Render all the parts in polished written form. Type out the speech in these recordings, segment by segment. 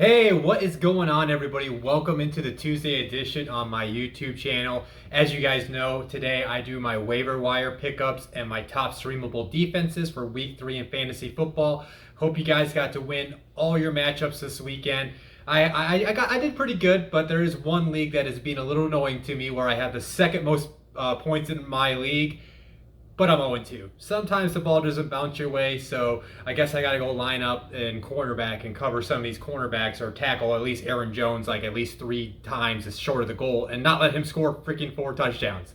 Hey, what is going on, everybody? Welcome into the Tuesday edition on my YouTube channel. As you guys know, today I do my waiver wire pickups and my top streamable defenses for week 3 in fantasy football. Hope you guys got to win all your matchups this weekend. I did pretty good, but there is one league that is being a little annoying to me where I have the second most points in my league, but I'm 0-2. Sometimes the ball doesn't bounce your way, so I guess I got to go line up in cornerback and cover some of these cornerbacks or tackle at least Aaron Jones like at least 3 times as short of the goal and not let him score freaking 4 touchdowns.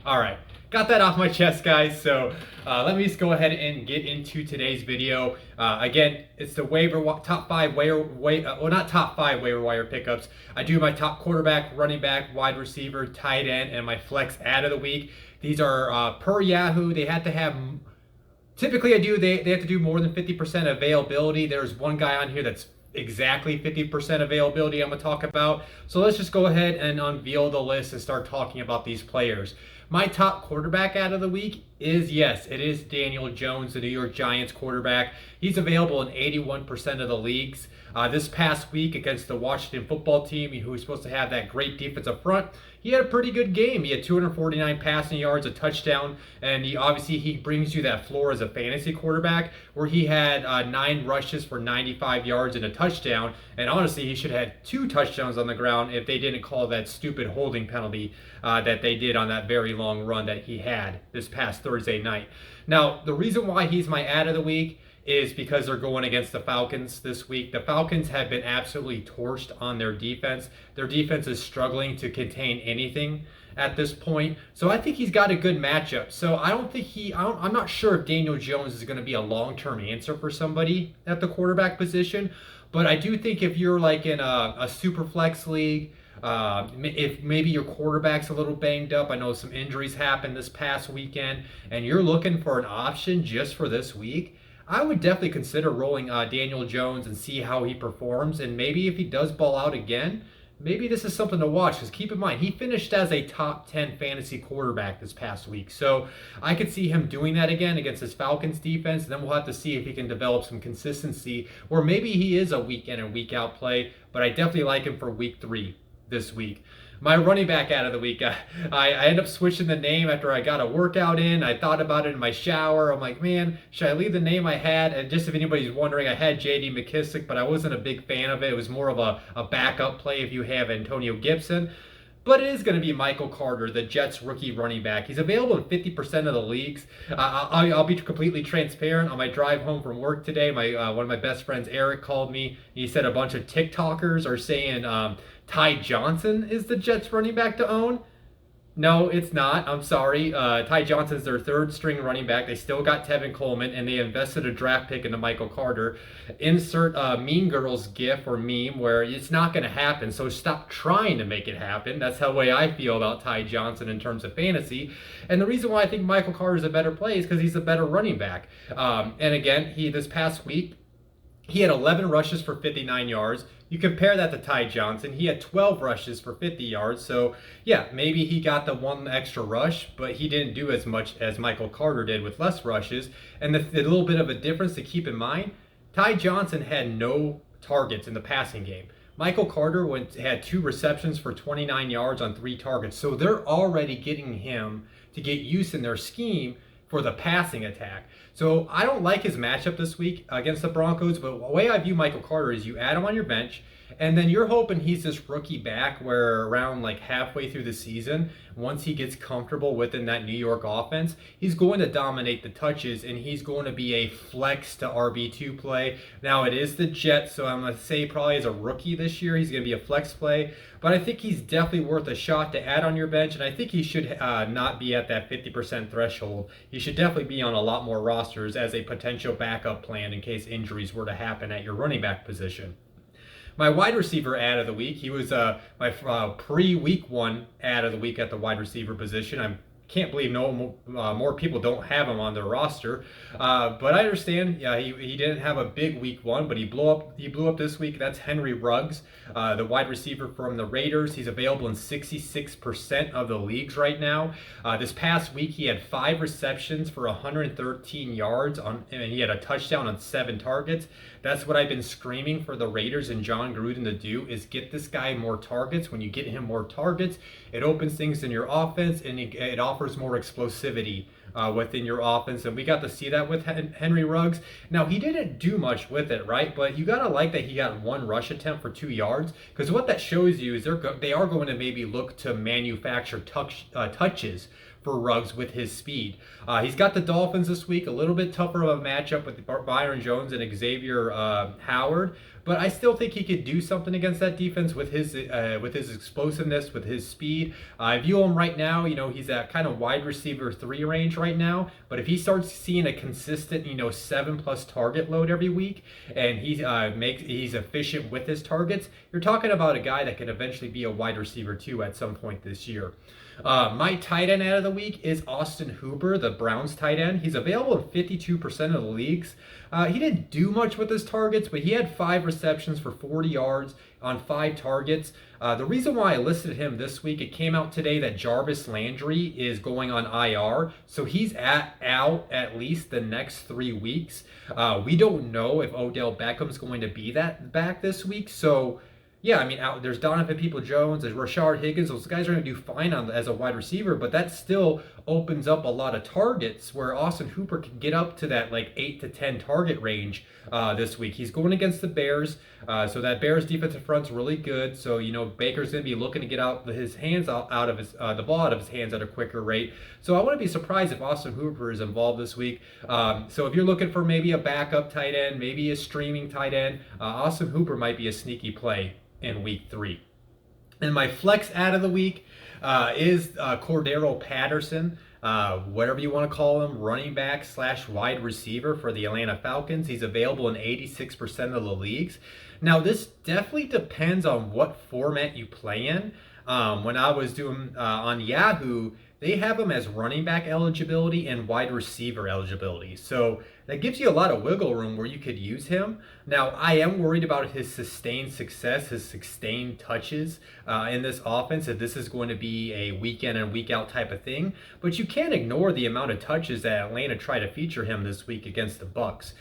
All right, got that off my chest, guys. So let me just go ahead and get into today's video. Again, it's the top 5 not top 5 waiver wire pickups. I do my top quarterback, running back, wide receiver, tight end, and my flex add of the week. These are per Yahoo. They have to have. Typically, they have to do more than 50% availability. There's one guy on here that's exactly 50% availability I'm going to talk about. So let's just go ahead and unveil the list and start talking about these players. My top quarterback out of the week is, yes, it is Daniel Jones, the New York Giants quarterback. He's available in 81% of the leagues. This past week against the Washington football team, who was supposed to have that great defensive front, he had a pretty good game. He had 249 passing yards, a touchdown, and he brings you that floor as a fantasy quarterback, where he had 9 rushes for 95 yards and a touchdown. And honestly, he should have had 2 touchdowns on the ground if they didn't call that stupid holding penalty that they did on that very long run that he had this past Thursday night. Now, the reason why he's my ad of the week is because they're going against the Falcons this week. The Falcons have been absolutely torched on their defense. Their defense is struggling to contain anything at this point. So I think he's got a good matchup. So I'm not sure if Daniel Jones is going to be a long-term answer for somebody at the quarterback position. But I do think if you're like in a super flex league, if maybe your quarterback's a little banged up, I know some injuries happened this past weekend, and you're looking for an option just for this week, I would definitely consider rolling Daniel Jones and see how he performs. And maybe if he does ball out again, maybe this is something to watch. Because keep in mind, he finished as a top 10 fantasy quarterback this past week. So I could see him doing that again against his Falcons defense. And then we'll have to see if he can develop some consistency. Or maybe he is a week in and week out play. But I definitely like him for week 3 this week. My running back out of the week, I ended up switching the name after I got a workout in. I thought about it in my shower. I'm like, man, should I leave the name I had? And just if anybody's wondering, I had J.D. McKissick, but I wasn't a big fan of it. It was more of a backup play if you have Antonio Gibson. But it is going to be Michael Carter, the Jets rookie running back. He's available in 50% of the leagues. I'll be completely transparent. On my drive home from work today, one of my best friends, Eric, called me. He said a bunch of TikTokers are saying Ty Johnson is the Jets running back to own. No, it's not. I'm sorry. Ty Johnson's their 3rd string running back. They still got Tevin Coleman, and they invested a draft pick into Michael Carter. Insert Mean Girls gif or meme where it's not going to happen, so stop trying to make it happen. That's the way I feel about Ty Johnson in terms of fantasy. And the reason why I think Michael Carter is a better play is because he's a better running back. And again, this past week, he had 11 rushes for 59 yards. You compare that to Ty Johnson. He had 12 rushes for 50 yards. So, yeah, maybe he got the 1 extra rush, but he didn't do as much as Michael Carter did with less rushes. And the little bit of a difference to keep in mind, Ty Johnson had no targets in the passing game. Michael Carter had 2 receptions for 29 yards on 3 targets. So they're already getting him to get use in their scheme for the passing attack. So I don't like his matchup this week against the Broncos, but the way I view Michael Carter is you add him on your bench, and then you're hoping he's this rookie back where around like halfway through the season, once he gets comfortable within that New York offense, he's going to dominate the touches, and he's going to be a flex to RB2 play. Now, it is the Jets, so I'm going to say probably as a rookie this year, he's going to be a flex play, but I think he's definitely worth a shot to add on your bench, and I think he should not be at that 50% threshold. He should definitely be on a lot more rosters as a potential backup plan in case injuries were to happen at your running back position. My wide receiver ad of the week, he was my pre-week 1 ad of the week at the wide receiver position. I'm can't believe more people don't have him on their roster. But I understand. Yeah, he didn't have a big week one, but he blew up this week. That's Henry Ruggs, the wide receiver from the Raiders. He's available in 66% of the leagues right now. This past week he had 5 receptions for 113 yards and he had a touchdown on 7 targets. That's what I've been screaming for the Raiders and John Gruden to do, is get this guy more targets. When you get him more targets, it opens things in your offense and it offers more explosivity within your offense. And we got to see that with Henry Ruggs. Now, he didn't do much with it, right? But you got to like that he got 1 rush attempt for 2 yards, because what that shows you is they are going to maybe look to manufacture touches for Ruggs with his speed. He's got the Dolphins this week, a little bit tougher of a matchup with Byron Jones and Xavier Howard, but I still think he could do something against that defense with his explosiveness, with his speed. I view him right now, he's at kind of wide receiver 3 range right now, but if he starts seeing a consistent, 7+ target load every week, and he's efficient with his targets, you're talking about a guy that could eventually be a wide receiver 2 at some point this year. My tight end out of the week is Austin Hooper, the Browns tight end. He's available in 52% of the leagues. He didn't do much with his targets, but he had 5 receptions for 40 yards on 5 targets. The reason why I listed him this week, it came out today that Jarvis Landry is going on IR, so he's out at least the next 3 weeks. We don't know if Odell Beckham's going to be back this week, so yeah, there's Donovan Peoples-Jones, there's Rashard Higgins. Those guys are going to do fine as a wide receiver, but that still opens up a lot of targets where Austin Hooper can get up to that 8 to 10 target range this week. He's going against the Bears, so that Bears defensive front's really good. So Baker's going to be looking to get his hands out of his the ball out of his hands at a quicker rate. So I wouldn't be surprised if Austin Hooper is involved this week. So if you're looking for maybe a backup tight end, maybe a streaming tight end, Austin Hooper might be a sneaky play in week 3. And my flex ad of the week is Cordero Patterson, whatever you want to call him, running back / wide receiver for the Atlanta Falcons. He's available in 86% of the leagues. Now, this definitely depends on what format you play in. When I was doing on Yahoo, they have him as running back eligibility and wide receiver eligibility. So that gives you a lot of wiggle room where you could use him. Now, I am worried about his sustained success, his sustained touches in this offense, if this is going to be a week in and week out type of thing. But you can't ignore the amount of touches that Atlanta tried to feature him this week against the Bucs.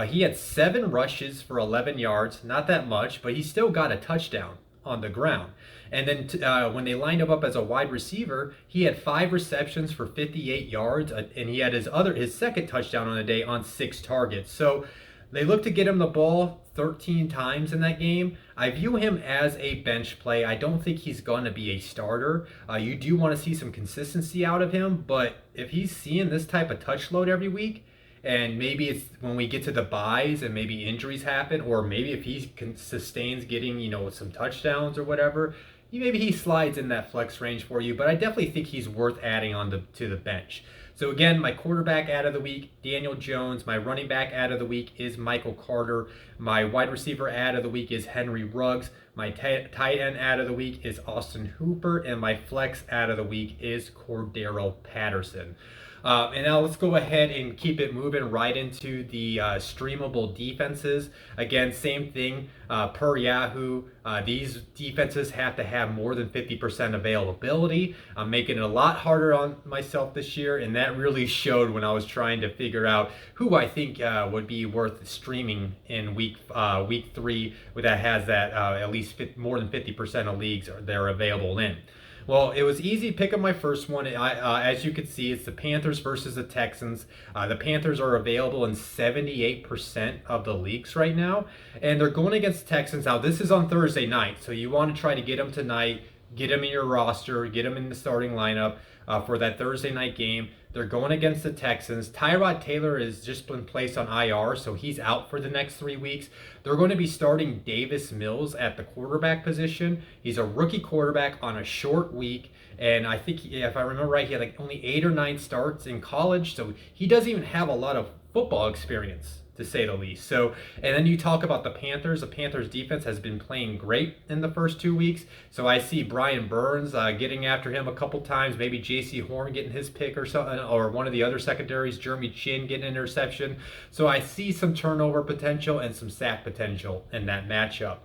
He had 7 rushes for 11 yards, not that much, but he still got a touchdown on the ground. And then when they lined him up as a wide receiver, he had 5 receptions for 58 yards, and he had his second touchdown on the day on 6 targets. So they look to get him the ball 13 times in that game. I view him as a bench play. I don't think he's going to be a starter. You do want to see some consistency out of him, but if he's seeing this type of touch load every week, and maybe it's when we get to the buys and maybe injuries happen, or maybe if he sustains getting, some touchdowns or whatever, maybe he slides in that flex range for you. But I definitely think he's worth adding on to the bench. So again, my quarterback ad of the week, Daniel Jones. My running back ad of the week is Michael Carter. My wide receiver ad of the week is Henry Ruggs. My tight end ad of the week is Austin Hooper. And my flex ad of the week is Cordero Patterson. And now let's go ahead and keep it moving right into the streamable defenses. Again, same thing per Yahoo. These defenses have to have more than 50% availability. I'm making it a lot harder on myself this year, and that really showed when I was trying to figure out who I think would be worth streaming in week 3 that has that at least more than 50% of leagues they're available in. Well, it was easy picking my first one. As you can see, it's the Panthers versus the Texans. The Panthers are available in 78% of the leagues right now, and they're going against Texans. Now, this is on Thursday night, so you want to try to get them tonight, get them in your roster, get them in the starting lineup for that Thursday night game. They're going against the Texans. Tyrod Taylor has just been placed on IR, so he's out for the next 3 weeks. They're going to be starting Davis Mills at the quarterback position. He's a rookie quarterback on a short week, and I think, if I remember right, he had only 8 or 9 starts in college, so he doesn't even have a lot of football experience to say the least. So, and then you talk about the Panthers. The Panthers defense has been playing great in the first 2 weeks. So I see Brian Burns getting after him a couple times, maybe J.C. Horn getting his pick or something, or one of the other secondaries, Jeremy Chin getting an interception. So I see some turnover potential and some sack potential in that matchup.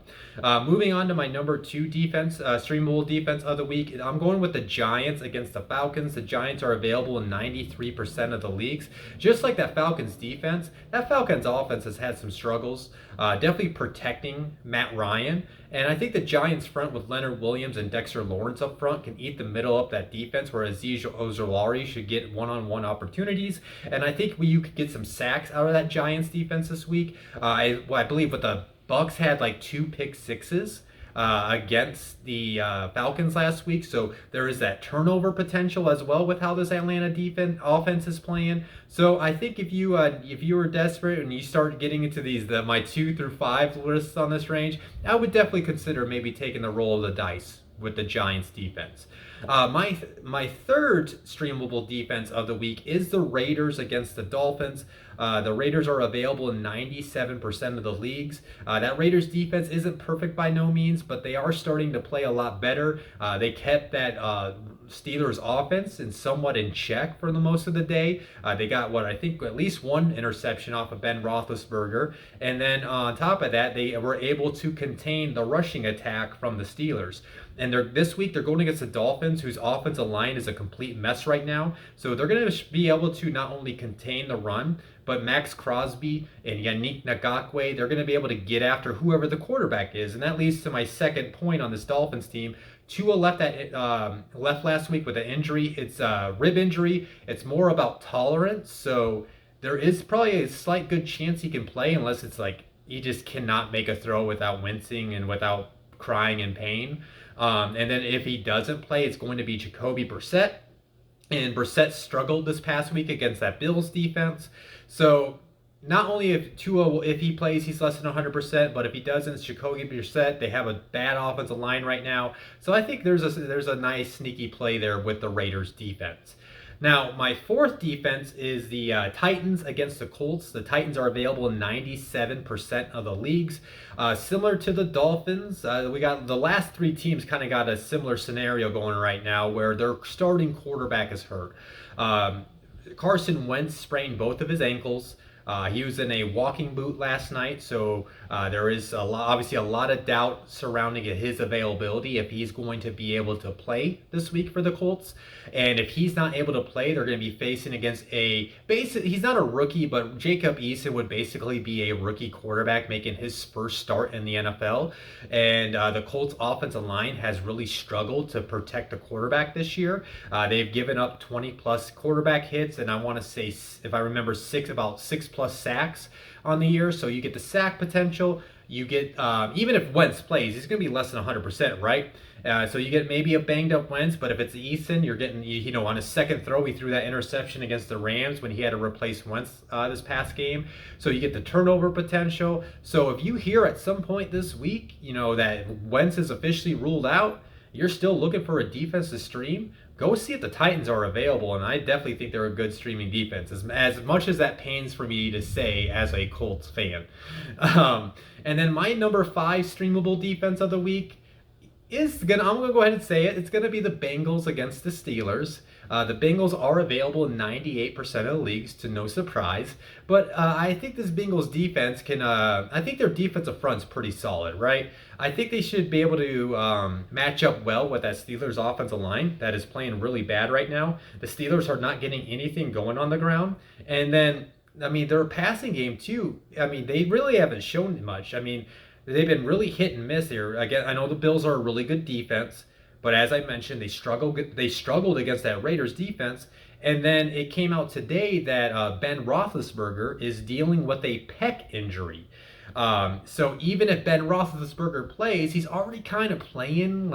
Moving on to my number 2 defense, streamable defense of the week, I'm going with the Giants against the Falcons. The Giants are available in 93% of the leagues. Just like that Falcons defense, that Falcons offense has had some struggles, definitely protecting Matt Ryan. And I think the Giants front with Leonard Williams and Dexter Lawrence up front can eat the middle up that defense, where Azeez Ojulari should get one-on-one opportunities. And I think you could get some sacks out of that Giants defense this week. I believe with the Bucks had like 2 pick sixes against the Falcons last week, so there is that turnover potential as well with how this Atlanta offense is playing. So I think if you were desperate and you start getting into my 2 through 5 lists on this range, I would definitely consider maybe taking the roll of the dice with the Giants defense. My third streamable defense of the week is the Raiders against the Dolphins. The Raiders are available in 97% of the leagues. That Raiders defense isn't perfect by no means, but they are starting to play a lot better. They kept that Steelers offense somewhat in check for the most of the day. They got I think at least 1 interception off of Ben Roethlisberger, and then on top of that, they were able to contain the rushing attack from the Steelers. And this week they're going against the Dolphins, whose offensive line is a complete mess right now. So they're going to be able to not only contain the run, but Max Crosby and Yannick Ngakoue, they're going to be able to get after whoever the quarterback is. And that leads to my second point on this Dolphins team. Tua left last week with an injury. It's a rib injury. It's more about tolerance. So there is probably a slight good chance he can play, unless it's like he just cannot make a throw without wincing and without crying in pain. And then if he doesn't play, it's going to be Jacoby Brissett. And Brissett struggled this past week against that Bills defense. So not only if he plays, he's less than 100%, but if he doesn't, it's Jacoby Brissett. They have a bad offensive line right now. So I think there's a nice sneaky play there with the Raiders defense. Now, my fourth defense is the Titans against the Colts. The Titans are available in 97% of the leagues. Similar to the Dolphins, we got the last 3 teams kind of got a similar scenario going right now where their starting quarterback is hurt. Carson Wentz sprained both of his ankles. He was in a walking boot last night, so there is obviously a lot of doubt surrounding his availability if he's going to be able to play this week for the Colts. And if he's not able to play, they're going to be facing against he's not a rookie, but Jacob Eason would basically be a rookie quarterback making his first start in the NFL. And the Colts offensive line has really struggled to protect the quarterback this year. They've given up 20 plus quarterback hits, and I want to say, if I remember, about 6 plus sacks on the year. So you get the sack potential. You get, even if Wentz plays, he's going to be less than 100%, right? So you get maybe a banged up Wentz, but if it's Eason, you're getting, on his second throw, he threw that interception against the Rams when he had to replace Wentz this past game. So you get the turnover potential. So if you hear at some point this week, that Wentz is officially ruled out, you're still looking for a defense to stream, go see if the Titans are available, and I definitely think they're a good streaming defense, as much as that pains for me to say as a Colts fan. And then my number 5 streamable defense of the week I'm gonna go ahead and say it. It's gonna be the Bengals against the Steelers. The Bengals are available in 98% of the leagues, to no surprise. But I think this Bengals defense I think their defensive front's pretty solid, right? I think they should be able to match up well with that Steelers offensive line that is playing really bad right now. The Steelers are not getting anything going on the ground. And then, their passing game too, they really haven't shown much. They've been really hit and miss here. Again, I know the Bills are a really good defense, but as I mentioned, they struggled against that Raiders defense. And then it came out today that Ben Roethlisberger is dealing with a pec injury. So even if Ben Roethlisberger plays, he's already kind of playing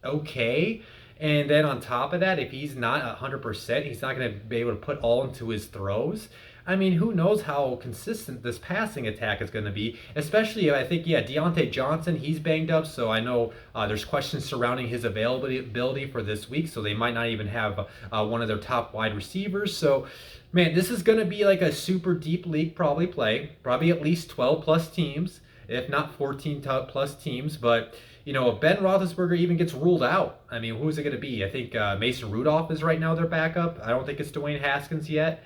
okay. And then on top of that, if he's not 100%, he's not going to be able to put all into his throws. I mean, who knows how consistent this passing attack is going to be? Especially, I think, yeah, Deontay Johnson, he's banged up, so I know there's questions surrounding his availability for this week, so they might not even have one of their top wide receivers. So, man, this is going to be like a super deep league probably at least 12 plus teams, if not 14 plus teams, but if Ben Roethlisberger even gets ruled out, I mean, who's it going to be? I think Mason Rudolph is right now their backup. I don't think it's Dwayne Haskins yet.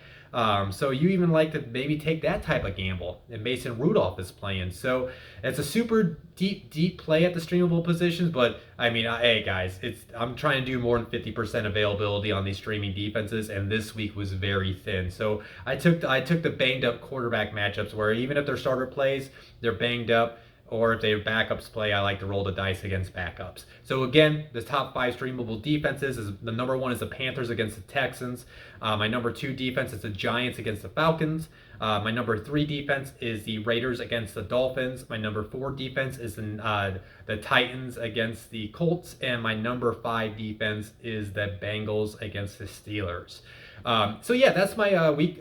So you even like to maybe take that type of gamble, and Mason Rudolph is playing. So it's a super deep play at the streamable positions. But I mean, hey guys, I'm trying to do more than 50% availability on these streaming defenses, and this week was very thin. So I took the banged up quarterback matchups where even if their starter plays, they're banged up. Or if their backups play, I like to roll the dice against backups. So again, the top 5 streamable defenses is the number 1 is the Panthers against the Texans. My number 2 defense is the Giants against the Falcons. My number 3 defense is the Raiders against the Dolphins. My number 4 defense is the Titans against the Colts, and my number 5 defense is the Bengals against the Steelers. So yeah, that's my week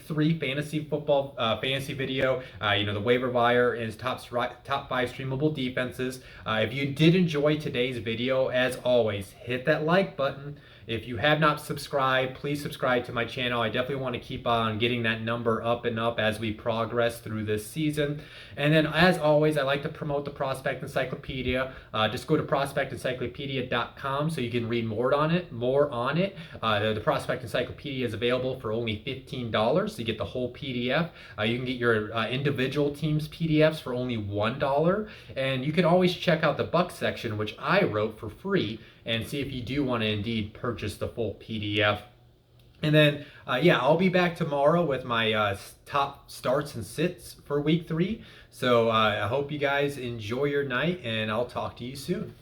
3 fantasy football fantasy video. The waiver wire is top 5 streamable defenses. If you did enjoy today's video, as always, hit that like button. If you have not subscribed, please subscribe to my channel. I definitely want to keep on getting that number up and up as we progress through this season. And then, as always, I like to promote the Prospect Encyclopedia. Just go to prospectencyclopedia.com so you can read more on it. The Prospect Encyclopedia is available for only $15 to get the whole PDF. You can get your individual teams PDFs for only $1. And you can always check out the Buck section, which I wrote for free, and see if you do want to indeed purchase the full PDF. And then, I'll be back tomorrow with my top starts and sits for week 3. So I hope you guys enjoy your night, and I'll talk to you soon.